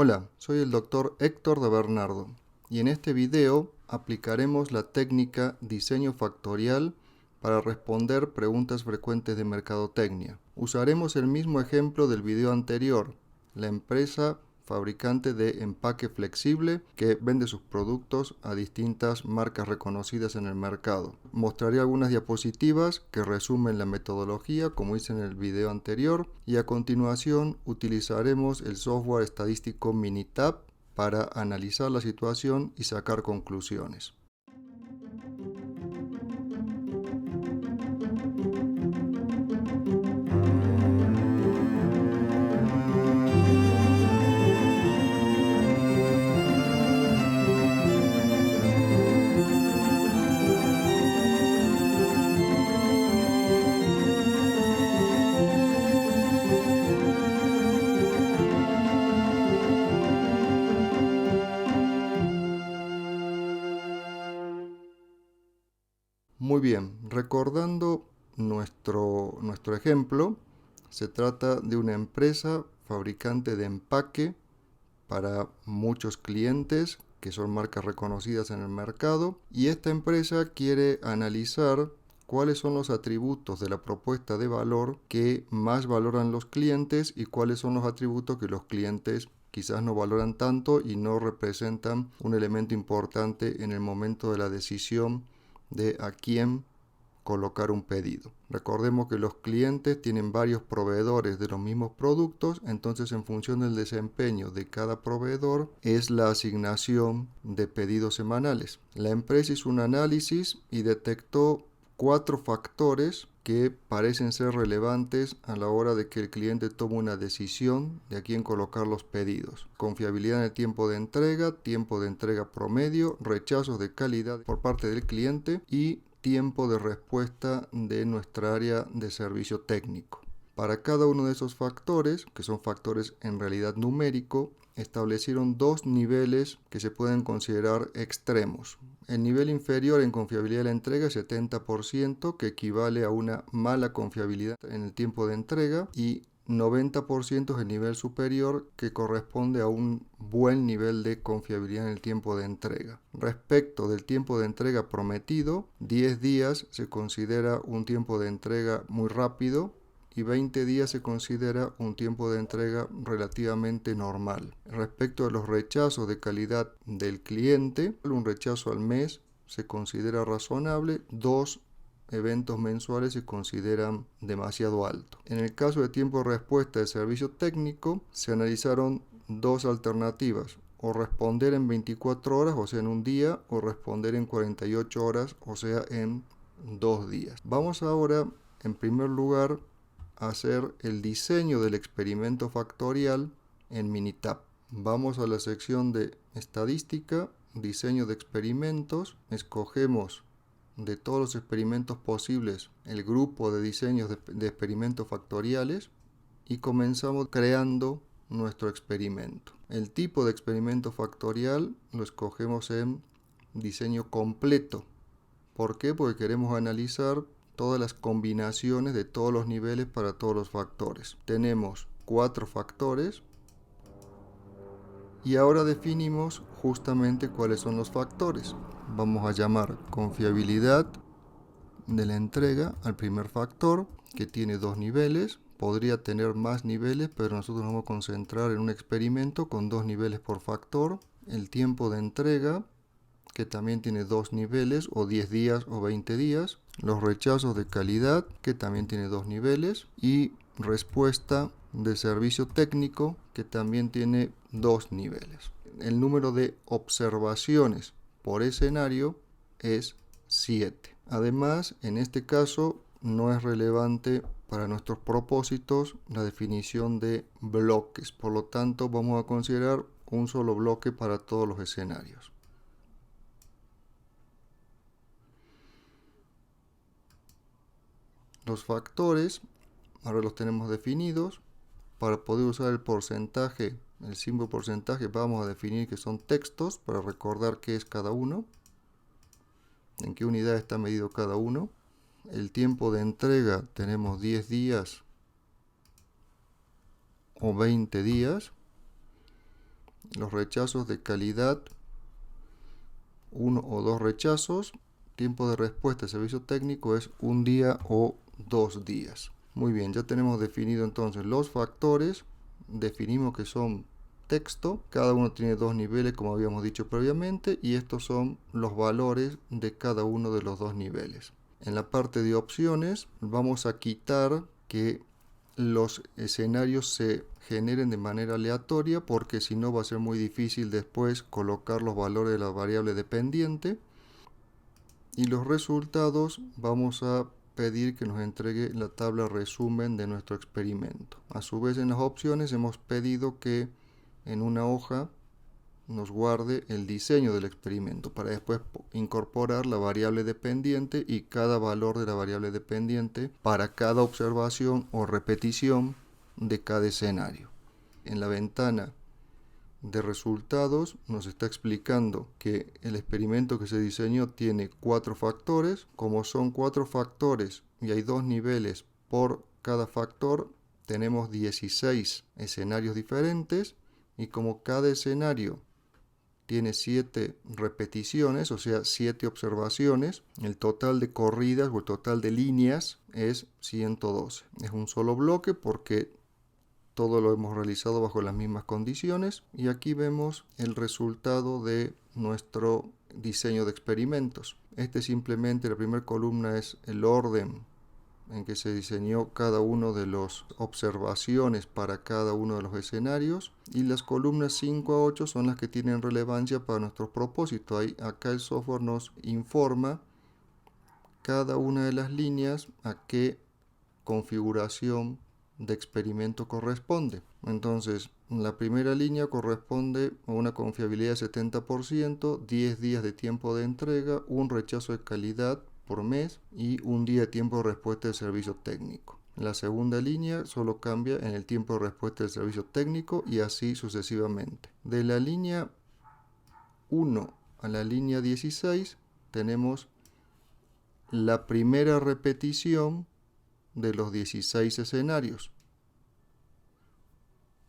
Hola, soy el Dr. Héctor de Bernardo y en este video aplicaremos la técnica diseño factorial para responder preguntas frecuentes de mercadotecnia. Usaremos el mismo ejemplo del video anterior, la empresa fabricante de empaque flexible que vende sus productos a distintas marcas reconocidas en el mercado. Mostraré algunas diapositivas que resumen la metodología como hice en el video anterior y a continuación utilizaremos el software estadístico Minitab para analizar la situación y sacar conclusiones. Muy bien, recordando nuestro ejemplo, se trata de una empresa fabricante de empaque para muchos clientes que son marcas reconocidas en el mercado y esta empresa quiere analizar cuáles son los atributos de la propuesta de valor que más valoran los clientes y cuáles son los atributos que los clientes quizás no valoran tanto y no representan un elemento importante en el momento de la decisión de a quién colocar un pedido. Recordemos que los clientes tienen varios proveedores de los mismos productos, entonces en función del desempeño de cada proveedor es la asignación de pedidos semanales. La empresa hizo un análisis y detectó 4 factores que parecen ser relevantes a la hora de que el cliente tome una decisión de a quién colocar los pedidos. Confiabilidad en el tiempo de entrega promedio, rechazos de calidad por parte del cliente y tiempo de respuesta de nuestra área de servicio técnico. Para cada uno de esos factores, que son factores en realidad numérico, establecieron 2 niveles que se pueden considerar extremos. El nivel inferior en confiabilidad de la entrega es 70%, que equivale a una mala confiabilidad en el tiempo de entrega, y 90% es el nivel superior, que corresponde a un buen nivel de confiabilidad en el tiempo de entrega. Respecto del tiempo de entrega prometido, 10 días se considera un tiempo de entrega muy rápido y 20 días se considera un tiempo de entrega relativamente normal. Respecto a los rechazos de calidad del cliente, un rechazo al mes se considera razonable, 2 eventos mensuales se consideran demasiado altos. En el caso de tiempo de respuesta de servicio técnico, se analizaron 2 alternativas: o responder en 24 horas, o sea en un día, o responder en 48 horas, o sea en 2 días. Vamos ahora, en primer lugar, a hacer el diseño del experimento factorial en Minitab. Vamos a la sección de estadística, diseño de experimentos, escogemos de todos los experimentos posibles el grupo de diseños de experimentos factoriales y comenzamos creando nuestro experimento. El tipo de experimento factorial lo escogemos en diseño completo. ¿Por qué? Porque queremos analizar todas las combinaciones de todos los niveles para todos los factores. Tenemos 4 factores y ahora definimos justamente cuáles son los factores. Vamos a llamar confiabilidad de la entrega al primer factor, que tiene 2 niveles. Podría tener más niveles, pero nosotros nos vamos a concentrar en un experimento con 2 niveles por factor. El tiempo de entrega, que también tiene 2 niveles, o 10 días o 20 días. Los rechazos de calidad, que también tiene 2 niveles. Y respuesta de servicio técnico, que también tiene 2 niveles. El número de observaciones por escenario es 7. Además, en este caso no es relevante para nuestros propósitos la definición de bloques. Por lo tanto, vamos a considerar un solo bloque para todos los escenarios. Los factores ahora los tenemos definidos. Para poder usar el porcentaje, el símbolo porcentaje, vamos a definir que son textos para recordar qué es cada uno, en qué unidad está medido cada uno. El tiempo de entrega tenemos 10 días o 20 días. los rechazos de calidad, 1 o 2 rechazos. Tiempo de respuesta de servicio técnico es 1 día o 2 días. Muy bien, ya tenemos definido entonces los factores. Definimos que son texto. Cada uno tiene 2 niveles, como habíamos dicho previamente, y estos son los valores de cada uno de los 2 niveles. En la parte de opciones vamos a quitar que los escenarios se generen de manera aleatoria, porque si no va a ser muy difícil después colocar los valores de la variable dependiente. Y los resultados vamos a pedir que nos entregue la tabla resumen de nuestro experimento. A su vez, en las opciones hemos pedido que en una hoja nos guarde el diseño del experimento para después incorporar la variable dependiente y cada valor de la variable dependiente para cada observación o repetición de cada escenario. En la ventana de resultados nos está explicando que el experimento que se diseñó tiene 4 factores. Como son 4 factores y hay 2 niveles por cada factor, tenemos 16 escenarios diferentes, y como cada escenario tiene 7 repeticiones, o sea 7 observaciones, el total de corridas o el total de líneas es 112. Es un solo bloque porque todo lo hemos realizado bajo las mismas condiciones, y aquí vemos el resultado de nuestro diseño de experimentos. Simplemente la primera columna es el orden en que se diseñó cada uno de las observaciones para cada uno de los escenarios, y las columnas 5 a 8 son las que tienen relevancia para nuestro propósito. Acá el software nos informa cada una de las líneas a qué configuración de experimento corresponde. Entonces, la primera línea corresponde a una confiabilidad de 70%, 10 días de tiempo de entrega, un rechazo de calidad por mes y 1 día de tiempo de respuesta del servicio técnico. La segunda línea solo cambia en el tiempo de respuesta del servicio técnico, y así sucesivamente. De la línea 1 a la línea 16 tenemos la primera repetición de los 16 escenarios.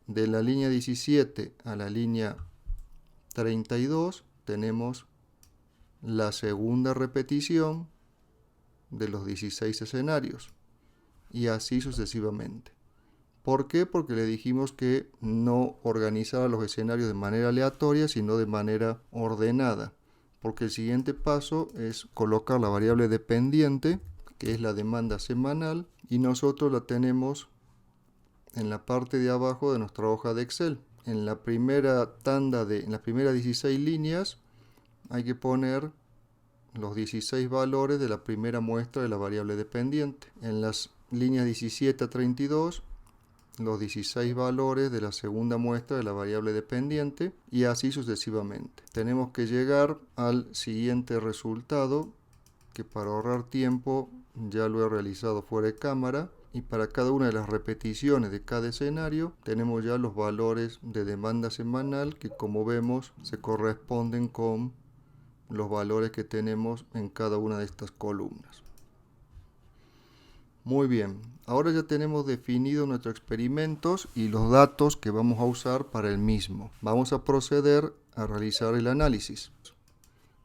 De la línea 17 a la línea 32 tenemos la segunda repetición de los 16 escenarios, y así sucesivamente. ¿Por qué? Porque le dijimos que no organizara los escenarios de manera aleatoria, sino de manera ordenada, porque el siguiente paso es colocar la variable dependiente, que es la demanda semanal, y nosotros la tenemos en la parte de abajo de nuestra hoja de Excel. En la primera en las primeras 16 líneas hay que poner los 16 valores de la primera muestra de la variable dependiente. En las líneas 17 a 32, los 16 valores de la segunda muestra de la variable dependiente, y así sucesivamente. Tenemos que llegar al siguiente resultado, que para ahorrar tiempo ya lo he realizado fuera de cámara, y para cada una de las repeticiones de cada escenario tenemos ya los valores de demanda semanal, que como vemos se corresponden con los valores que tenemos en cada una de estas columnas. Muy bien, ahora ya tenemos definido nuestros experimentos y los datos que vamos a usar para el mismo. Vamos a proceder a realizar el análisis.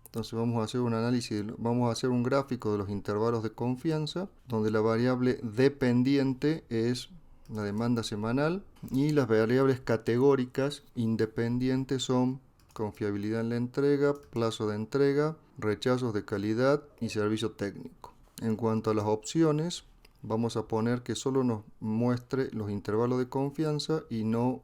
Entonces vamos a hacer un análisis, vamos a hacer un gráfico de los intervalos de confianza, donde la variable dependiente es la demanda semanal y las variables categóricas independientes son confiabilidad en la entrega, plazo de entrega, rechazos de calidad y servicio técnico. En cuanto a las opciones, vamos a poner que solo nos muestre los intervalos de confianza y no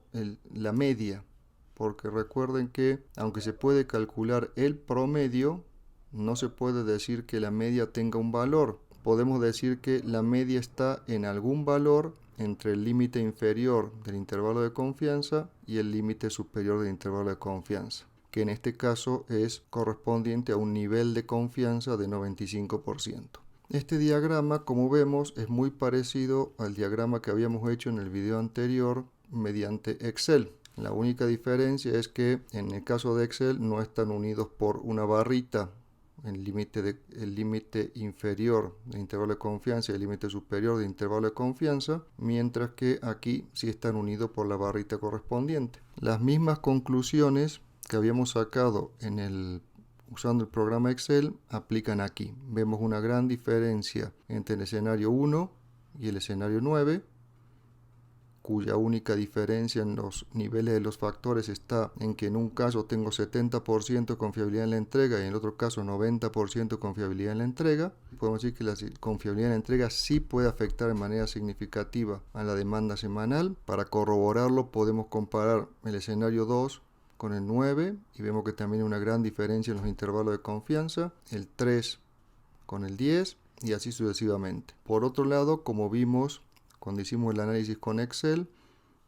la media, porque recuerden que aunque se puede calcular el promedio, no se puede decir que la media tenga un valor. Podemos decir que la media está en algún valor entre el límite inferior del intervalo de confianza y el límite superior del intervalo de confianza, que en este caso es correspondiente a un nivel de confianza de 95%. Este diagrama, como vemos, es muy parecido al diagrama que habíamos hecho en el video anterior mediante Excel. La única diferencia es que en el caso de Excel no están unidos por una barrita el límite inferior del intervalo de confianza y el límite superior del intervalo de confianza, mientras que aquí sí están unidos por la barrita correspondiente. Las mismas conclusiones que habíamos sacado usando el programa Excel aplican aquí. Vemos una gran diferencia entre el escenario 1 y el escenario 9, cuya única diferencia en los niveles de los factores está en que en un caso tengo 70% de confiabilidad en la entrega y en el otro caso 90% de confiabilidad en la entrega. Podemos decir que la confiabilidad en la entrega sí puede afectar de manera significativa a la demanda semanal. Para corroborarlo podemos comparar el escenario 2 con el 9 y vemos que también hay una gran diferencia en los intervalos de confianza, el 3 con el 10 y así sucesivamente. Por otro lado, como vimos cuando hicimos el análisis con Excel,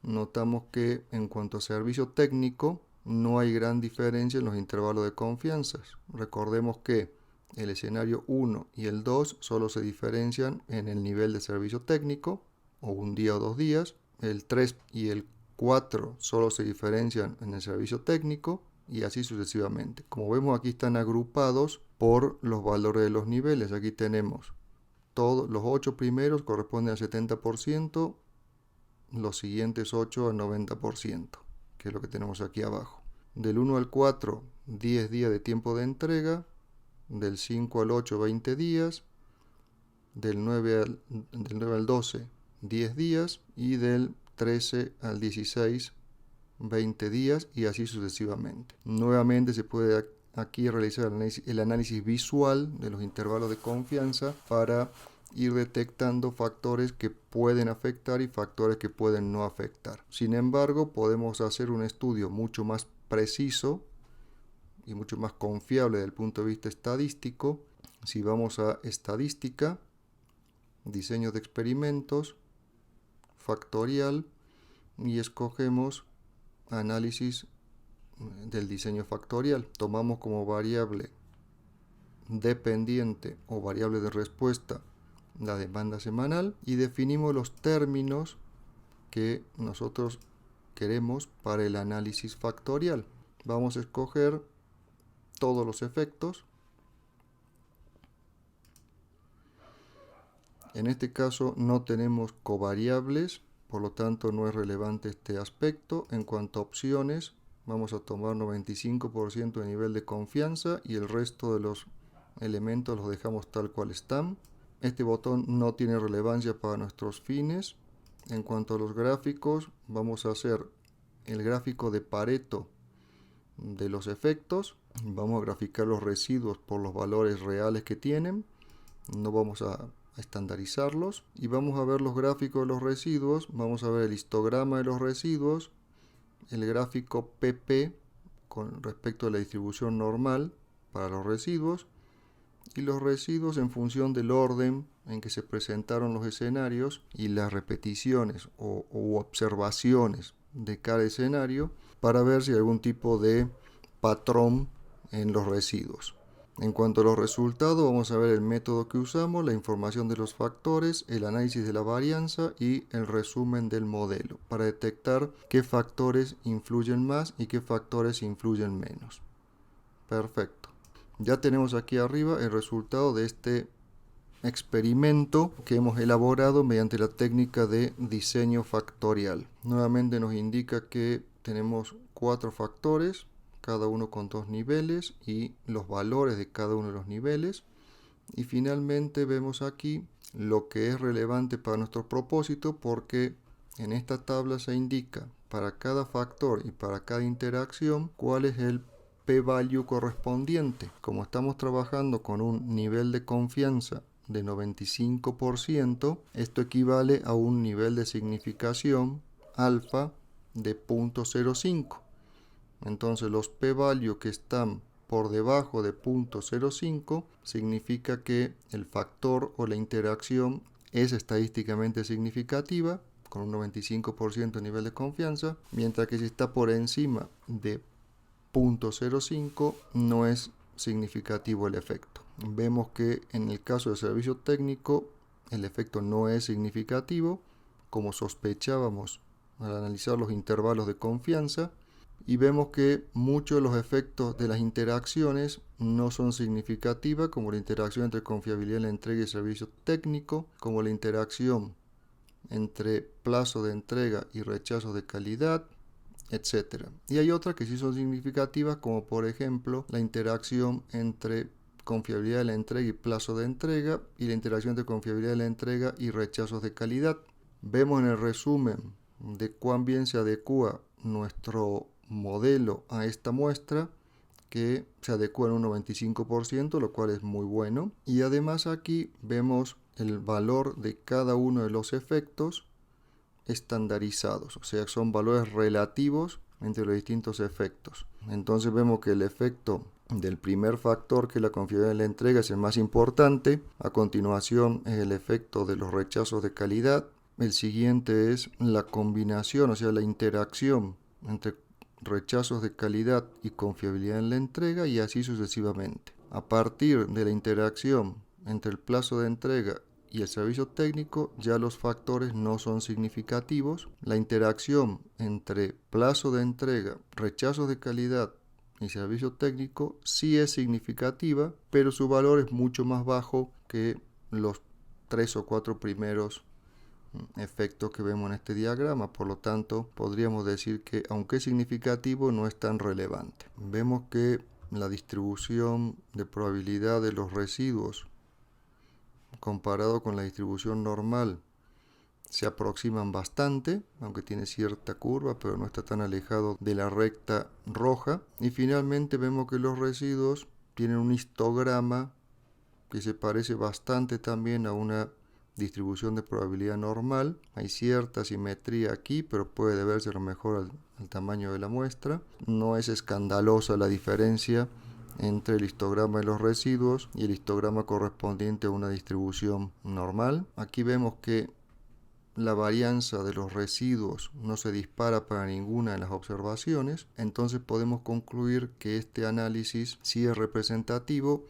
notamos que en cuanto a servicio técnico no hay gran diferencia en los intervalos de confianza. Recordemos que el escenario 1 y el 2 solo se diferencian en el nivel de servicio técnico, o un día o 2 días. El 3 y el 4 solo se diferencian en el servicio técnico y así sucesivamente. Como vemos, aquí están agrupados por los valores de los niveles. Aquí tenemos todos los 8 primeros corresponden al 70%, los siguientes 8 al 90%, que es lo que tenemos aquí abajo. Del 1 al 4, 10 días de tiempo de entrega, del 5 al 8, 20 días, del 9 al 12, 10 días, y del 13 al 16, 20 días, y así sucesivamente. Nuevamente se puede aquí realizar el análisis visual de los intervalos de confianza para ir detectando factores que pueden afectar y factores que pueden no afectar. Sin embargo, podemos hacer un estudio mucho más preciso y mucho más confiable desde el punto de vista estadístico si vamos a estadística, diseño de experimentos, factorial, y escogemos análisis del diseño factorial. Tomamos como variable dependiente o variable de respuesta la demanda semanal y definimos los términos que nosotros queremos para el análisis factorial. Vamos a escoger todos los efectos. En este caso no tenemos covariables, por lo tanto no es relevante este aspecto. En cuanto a opciones, vamos a tomar 95% de nivel de confianza y el resto de los elementos los dejamos tal cual están. Este botón no tiene relevancia para nuestros fines. En cuanto a los gráficos, vamos a hacer el gráfico de Pareto de los efectos. Vamos a graficar los residuos por los valores reales que tienen. No vamos a estandarizarlos. Y vamos a ver los gráficos de los residuos. Vamos a ver el histograma de los residuos, el gráfico PP con respecto a la distribución normal para los residuos, y los residuos en función del orden en que se presentaron los escenarios y las repeticiones u observaciones de cada escenario para ver si hay algún tipo de patrón en los residuos. En cuanto a los resultados, vamos a ver el método que usamos, la información de los factores, el análisis de la varianza y el resumen del modelo para detectar qué factores influyen más y qué factores influyen menos. Perfecto. Ya tenemos aquí arriba el resultado de este experimento que hemos elaborado mediante la técnica de diseño factorial. Nuevamente nos indica que tenemos 4 factores, cada uno con 2 niveles y los valores de cada uno de los niveles. Y finalmente vemos aquí lo que es relevante para nuestro propósito, porque en esta tabla se indica para cada factor y para cada interacción cuál es el p-value correspondiente. Como estamos trabajando con un nivel de confianza de 95%, esto equivale a un nivel de significación alfa de 0.05. Entonces los p-value que están por debajo de 0.05 significa que el factor o la interacción es estadísticamente significativa con un 95% de nivel de confianza, mientras que si está por encima de 0.05 no es significativo el efecto. Vemos que en el caso de servicio técnico el efecto no es significativo, como sospechábamos al analizar los intervalos de confianza, y vemos que muchos de los efectos de las interacciones no son significativas, como la interacción entre confiabilidad en la entrega y servicio técnico, como la interacción entre plazo de entrega y rechazo de calidad, etc. Y hay otras que sí son significativas, como por ejemplo la interacción entre confiabilidad de la entrega y plazo de entrega, y la interacción entre confiabilidad de la entrega y rechazos de calidad. Vemos en el resumen de cuán bien se adecua nuestro modelo a esta muestra, que se adecua en un 95%, lo cual es muy bueno. Y además aquí vemos el valor de cada uno de los efectos estandarizados, o sea, son valores relativos entre los distintos efectos. Entonces vemos que el efecto del primer factor, que es la confiabilidad en la entrega, es el más importante. A continuación es el efecto de los rechazos de calidad. El siguiente es la combinación, o sea, la interacción entre rechazos de calidad y confiabilidad en la entrega, y así sucesivamente. A partir de la interacción entre el plazo de entrega y el servicio técnico, ya los factores no son significativos. La interacción entre plazo de entrega, rechazos de calidad y servicio técnico sí es significativa, pero su valor es mucho más bajo que los 3 o 4 primeros efectos que vemos en este diagrama. Por lo tanto, podríamos decir que aunque es significativo, no es tan relevante. Vemos que la distribución de probabilidad de los residuos comparado con la distribución normal se aproximan bastante, aunque tiene cierta curva, pero no está tan alejado de la recta roja. Y finalmente vemos que los residuos tienen un histograma que se parece bastante también a una distribución de probabilidad normal. Hay cierta simetría aquí, pero puede deberse a lo mejor al tamaño de la muestra. No es escandalosa la diferencia entre el histograma de los residuos y el histograma correspondiente a una distribución normal. Aquí vemos que la varianza de los residuos no se dispara para ninguna de las observaciones, entonces podemos concluir que este análisis sí es representativo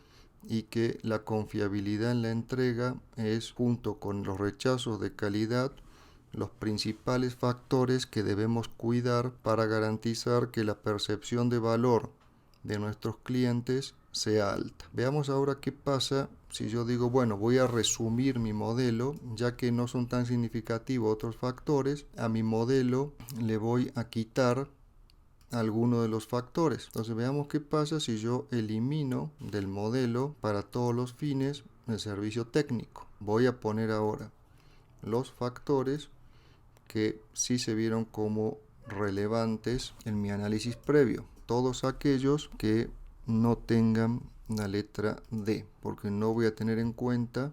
y que la confiabilidad en la entrega es, junto con los rechazos de calidad, los principales factores que debemos cuidar para garantizar que la percepción de valor de nuestros clientes sea alta. Veamos ahora qué pasa si yo digo, bueno, voy a resumir mi modelo, ya que no son tan significativos otros factores. A mi modelo le voy a quitar alguno de los factores. Entonces veamos qué pasa si yo elimino del modelo para todos los fines el servicio técnico. Voy a poner ahora los factores que sí se vieron como relevantes en mi análisis previo. Todos aquellos que no tengan la letra D, porque no voy a tener en cuenta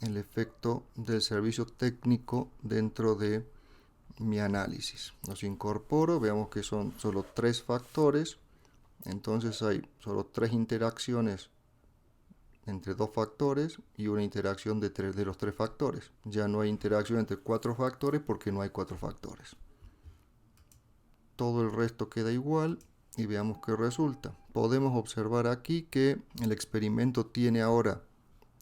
el efecto del servicio técnico dentro de mi análisis. Los incorporo, veamos que son solo 3 factores, entonces hay solo 3 interacciones entre 2 factores y una interacción de los 3 factores. Ya no hay interacción entre 4 factores porque no hay 4 factores. Todo el resto queda igual y veamos qué resulta. Podemos observar aquí que el experimento tiene ahora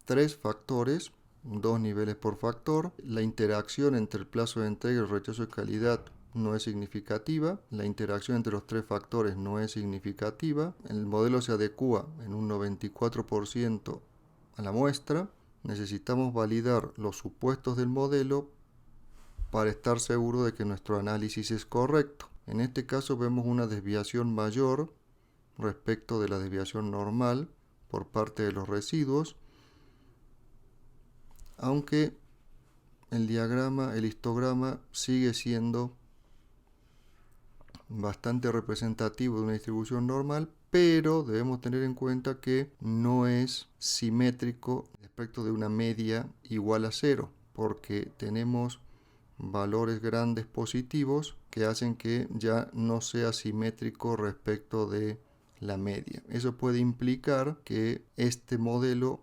3 factores, 2 niveles por factor. La interacción entre el plazo de entrega y el rechazo de calidad no es significativa. La interacción entre los 3 factores no es significativa. El modelo se adecua en un 94% a la muestra. Necesitamos validar los supuestos del modelo para estar seguro de que nuestro análisis es correcto. En este caso vemos una desviación mayor respecto de la desviación normal por parte de los residuos, aunque el histograma sigue siendo bastante representativo de una distribución normal, pero debemos tener en cuenta que no es simétrico respecto de una media igual a 0, porque tenemos valores grandes positivos que hacen que ya no sea simétrico respecto de la media. Eso puede implicar que este modelo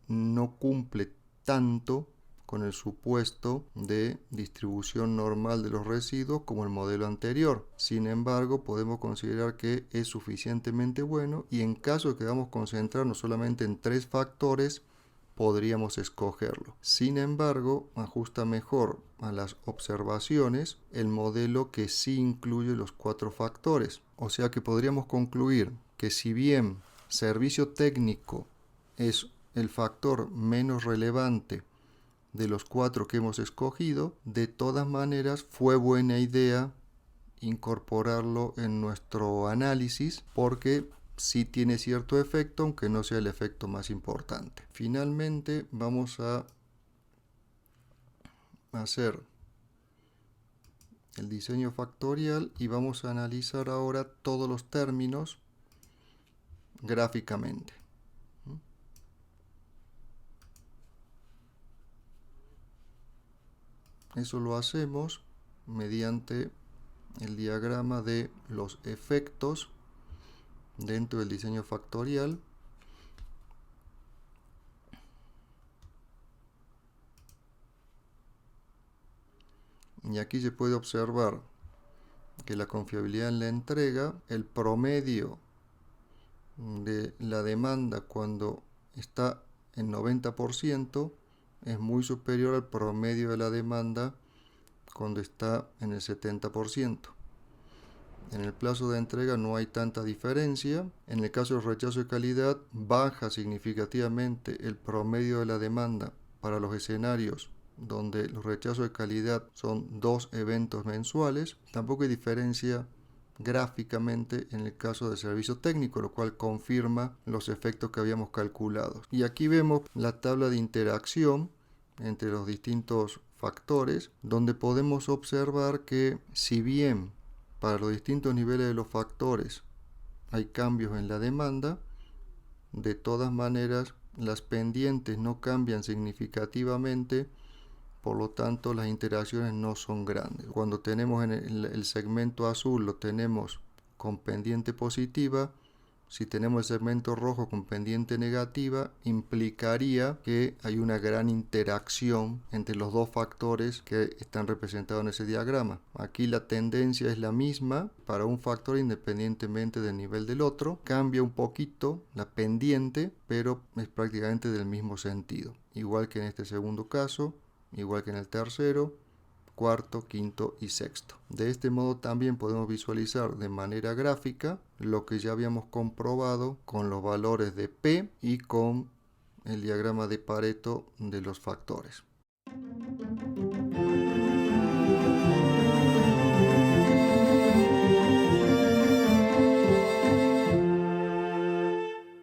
no cumple tanto con el supuesto de distribución normal de los residuos como el modelo anterior. Sin embargo, podemos considerar que es suficientemente bueno, y en caso de que queramos concentrarnos solamente en 3 factores podríamos escogerlo. Sin embargo, ajusta mejor a las observaciones el modelo que sí incluye los 4 factores. O sea que podríamos concluir que si bien servicio técnico es el factor menos relevante de los 4 que hemos escogido, de todas maneras fue buena idea incorporarlo en nuestro análisis porque sí tiene cierto efecto, aunque no sea el efecto más importante. Finalmente vamos a hacer el diseño factorial y vamos a analizar ahora todos los términos gráficamente. Eso lo hacemos mediante el diagrama de los efectos dentro del diseño factorial. Y aquí se puede observar que la confiabilidad en la entrega, el promedio de la demanda cuando está en 90% es muy superior al promedio de la demanda cuando está en el 70%. En el plazo de entrega no hay tanta diferencia. En el caso del rechazo de calidad, baja significativamente el promedio de la demanda para los escenarios donde los rechazos de calidad son 2 eventos mensuales. Tampoco hay diferencia gráficamente en el caso del servicio técnico, lo cual confirma los efectos que habíamos calculado. Y aquí vemos la tabla de interacción entre los distintos factores, donde podemos observar que si bien para los distintos niveles de los factores hay cambios en la demanda, de todas maneras las pendientes no cambian significativamente, por lo tanto las interacciones no son grandes. Cuando tenemos en el segmento azul lo tenemos con pendiente positiva, si tenemos el segmento rojo con pendiente negativa, implicaría que hay una gran interacción entre los dos factores que están representados en ese diagrama. Aquí la tendencia es la misma para un factor independientemente del nivel del otro. Cambia un poquito la pendiente, pero es prácticamente del mismo sentido. Igual que en este segundo caso, igual que en el tercero, cuarto, quinto y sexto. De este modo también podemos visualizar de manera gráfica lo que ya habíamos comprobado con los valores de P y con el diagrama de Pareto de los factores.